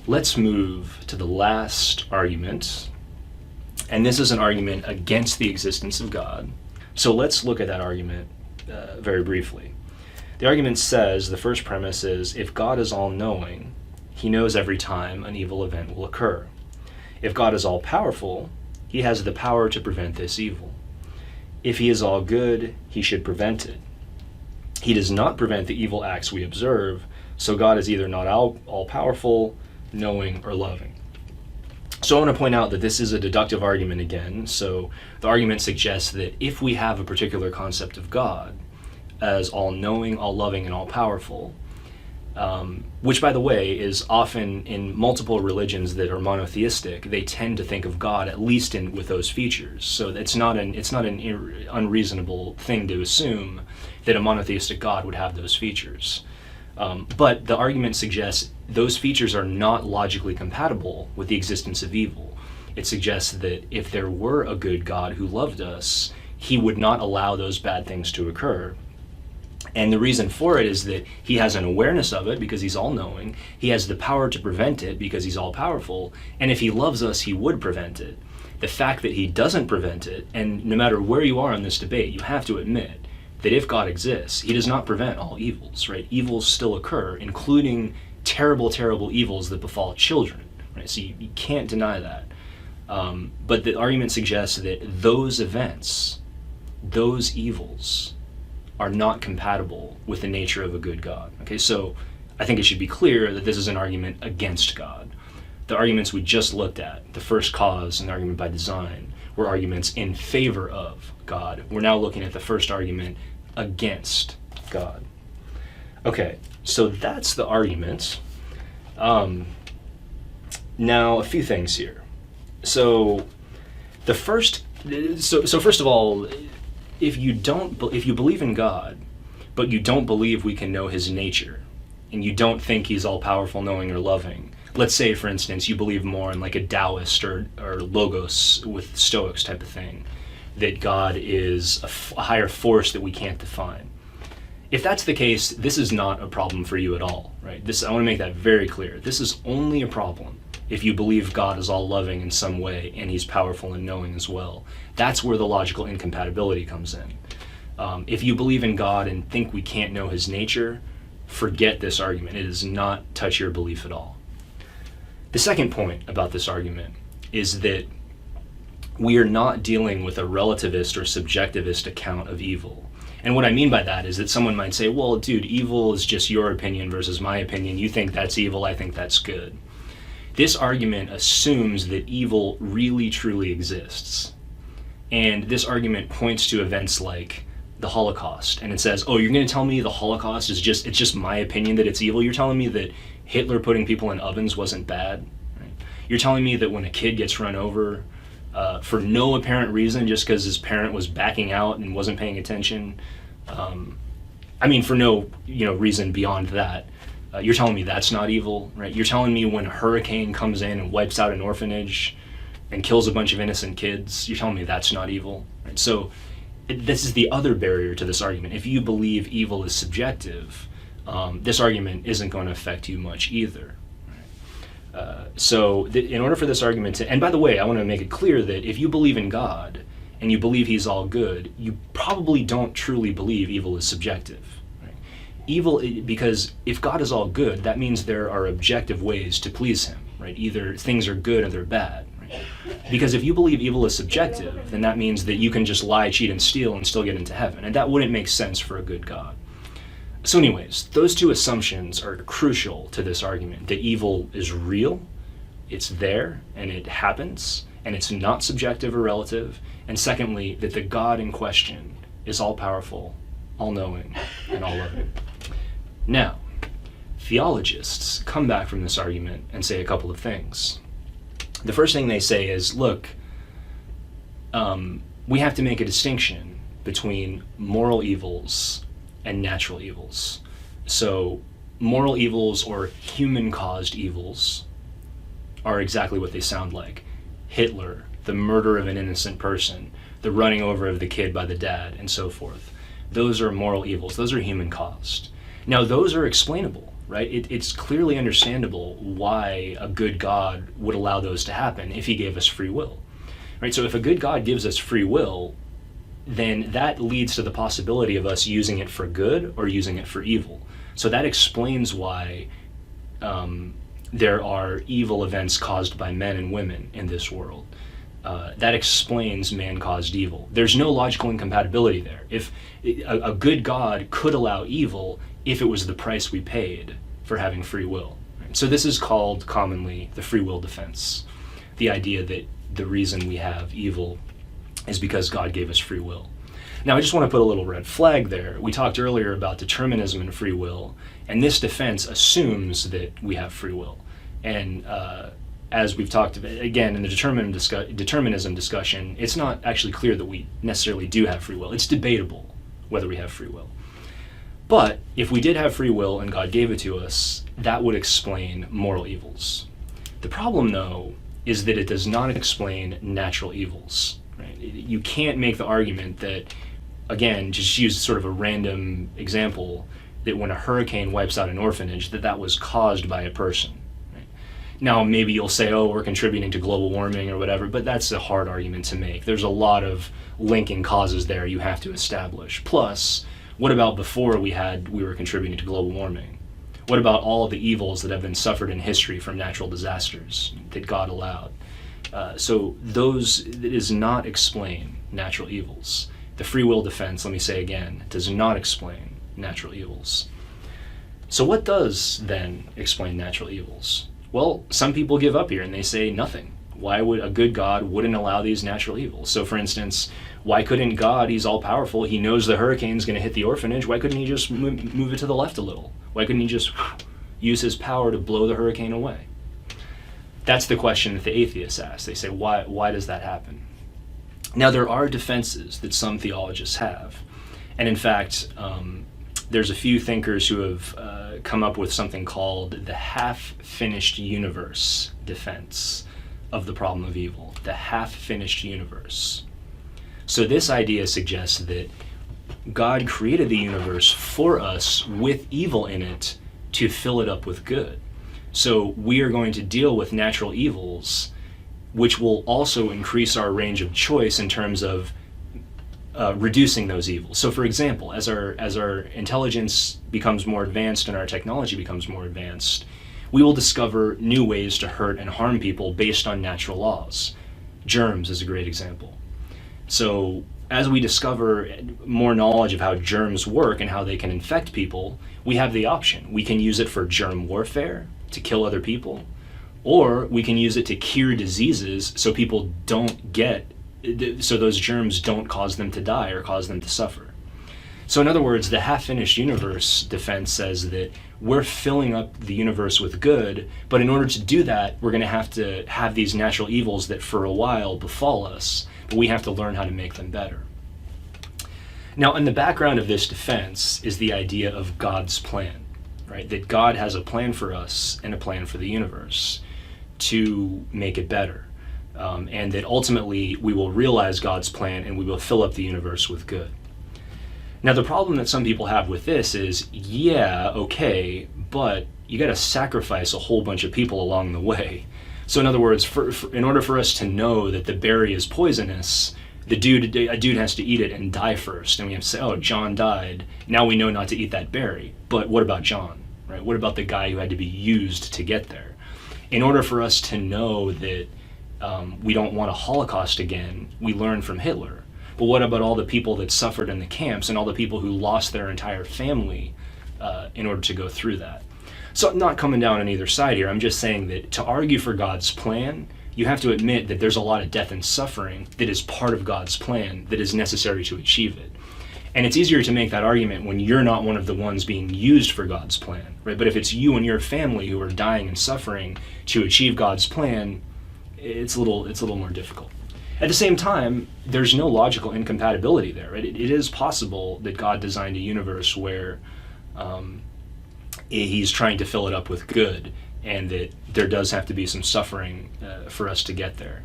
let's move to the last argument. And this is an argument against the existence of God. So let's look at that argument very briefly. The argument says, the first premise is, if God is all-knowing, he knows every time an evil event will occur. If God is all-powerful, he has the power to prevent this evil. If he is all-good, he should prevent it. He does not prevent the evil acts we observe, so God is either not all-powerful, knowing, or loving. So I want to point out that this is a deductive argument again. So the argument suggests that if we have a particular concept of God as all-knowing, all-loving, and all-powerful, which, by the way, is often in multiple religions that are monotheistic, they tend to think of God at least with those features. So it's not an unreasonable thing to assume that a monotheistic God would have those features. But the argument suggests those features are not logically compatible with the existence of evil. It suggests that if there were a good God who loved us, he would not allow those bad things to occur. And the reason for it is that he has an awareness of it because he's all-knowing. He has the power to prevent it because he's all-powerful. And if he loves us, he would prevent it. The fact that he doesn't prevent it, and no matter where you are in this debate, you have to admit that if God exists, he does not prevent all evils, right? Evils still occur, including terrible, terrible evils that befall children, right? So you can't deny that. But the argument suggests that those events, those evils, are not compatible with the nature of a good God. Okay, so I think it should be clear that this is an argument against God. The arguments we just looked at, the first cause and the argument by design, were arguments in favor of God. We're now looking at the first argument against God. Okay, so that's the argument. Now, a few things here. So first of all, if you believe in God, but you don't believe we can know his nature, and you don't think he's all-powerful, knowing, or loving, let's say, for instance, you believe more in like a Taoist or Logos with Stoics type of thing, that God is a higher force that we can't define. If that's the case, this is not a problem for you at all, right? I want to make that very clear. This is only a problem if you believe God is all-loving in some way and he's powerful and knowing as well. That's where the logical incompatibility comes in. If you believe in God and think we can't know his nature, forget this argument. It does not touch your belief at all. The second point about this argument is that we are not dealing with a relativist or subjectivist account of evil. And what I mean by that is that someone might say, well, dude, evil is just your opinion versus my opinion. You think that's evil, I think that's good. This argument assumes that evil really, truly exists. And this argument points to events like the Holocaust. And it says, oh, you're going to tell me the Holocaust is it's just my opinion that it's evil? You're telling me that Hitler putting people in ovens wasn't bad? Right? You're telling me that when a kid gets run over for no apparent reason, just because his parent was backing out and wasn't paying attention, for no reason beyond that, you're telling me that's not evil, right? You're telling me when a hurricane comes in and wipes out an orphanage and kills a bunch of innocent kids, you're telling me that's not evil, right? So this is the other barrier to this argument. If you believe evil is subjective, this argument isn't going to affect you much either. So in order for this argument to, and by the way, I want to make it clear that if you believe in God and you believe he's all good, you probably don't truly believe evil is subjective. Right? Evil, because if God is all good, that means there are objective ways to please him, right? Either things are good or they're bad. Right? Because if you believe evil is subjective, then that means that you can just lie, cheat, and steal and still get into heaven, and that wouldn't make sense for a good God. So anyways, those two assumptions are crucial to this argument, that evil is real, it's there, and it happens, and it's not subjective or relative, and secondly, that the God in question is all-powerful, all-knowing, and all-loving. Now, theologists come back from this argument and say a couple of things. The first thing they say is, look, we have to make a distinction between moral evils and natural evils. So moral evils or human-caused evils are exactly what they sound like. Hitler, the murder of an innocent person, the running over of the kid by the dad, and so forth. Those are moral evils. Those are human-caused. Now, those are explainable. right? It's clearly understandable why a good God would allow those to happen if he gave us free will, right? So if a good God gives us free will, then that leads to the possibility of us using it for good or using it for evil. So that explains why there are evil events caused by men and women in this world. That explains man-caused evil. There's no logical incompatibility there. If a good God could allow evil if it was the price we paid for having free will. So this is called commonly the free will defense. The idea that the reason we have evil is because God gave us free will. Now, I just want to put a little red flag there. We talked earlier about determinism and free will, and this defense assumes that we have free will. And as we've talked about, again, in the determinism discussion, it's not actually clear that we necessarily do have free will. It's debatable whether we have free will. But if we did have free will and God gave it to us, that would explain moral evils. The problem, though, is that it does not explain natural evils. Right? You can't make the argument that, again, just use sort of a random example, that when a hurricane wipes out an orphanage, that was caused by a person. Right? Now, maybe you'll say, oh, we're contributing to global warming or whatever, but that's a hard argument to make. There's a lot of linking causes there you have to establish. Plus, what about before we were contributing to global warming? What about all of the evils that have been suffered in history from natural disasters that God allowed? So those does not explain natural evils. The free will defense, let me say again, does not explain natural evils. So what does then explain natural evils? Well, some people give up here and they say nothing. Why would a good God wouldn't allow these natural evils? So for instance, why couldn't God, he's all powerful, he knows the hurricane's going to hit the orphanage, why couldn't he just move it to the left a little? Why couldn't he just use his power to blow the hurricane away? That's the question that the atheists ask. They say, why does that happen? Now, there are defenses that some theologists have. And in fact, there's a few thinkers who have come up with something called the half-finished universe defense of the problem of evil. The half-finished universe. So this idea suggests that God created the universe for us with evil in it to fill it up with good. So we are going to deal with natural evils, which will also increase our range of choice in terms of reducing those evils. So for example, as our intelligence becomes more advanced and our technology becomes more advanced, we will discover new ways to hurt and harm people based on natural laws. Germs is a great example. So as we discover more knowledge of how germs work and how they can infect people, we have the option. We can use it for germ warfare, to kill other people, or we can use it to cure diseases so people so those germs don't cause them to die or cause them to suffer. So in other words, the half-finished universe defense says that we're filling up the universe with good, but in order to do that, we're going to have these natural evils that for a while befall us, but we have to learn how to make them better. Now, in the background of this defense is the idea of God's plan. Right? That God has a plan for us and a plan for the universe to make it better. And that ultimately we will realize God's plan and we will fill up the universe with good. Now, the problem that some people have with this is, yeah, okay, but you got to sacrifice a whole bunch of people along the way. So in other words, in order for us to know that the berry is poisonous, a dude has to eat it and die first. And we have to say, oh, John died. Now we know not to eat that berry. But what about John? Right? What about the guy who had to be used to get there? In order for us to know that we don't want a Holocaust again, we learn from Hitler. But what about all the people that suffered in the camps and all the people who lost their entire family in order to go through that? So I'm not coming down on either side here. I'm just saying that to argue for God's plan, you have to admit that there's a lot of death and suffering that is part of God's plan that is necessary to achieve it. And it's easier to make that argument when you're not one of the ones being used for God's plan, right? But if it's you and your family who are dying and suffering to achieve God's plan, it's a little more difficult. At the same time, there's no logical incompatibility there, right? It is possible that God designed a universe where he's trying to fill it up with good, and that there does have to be some suffering for us to get there.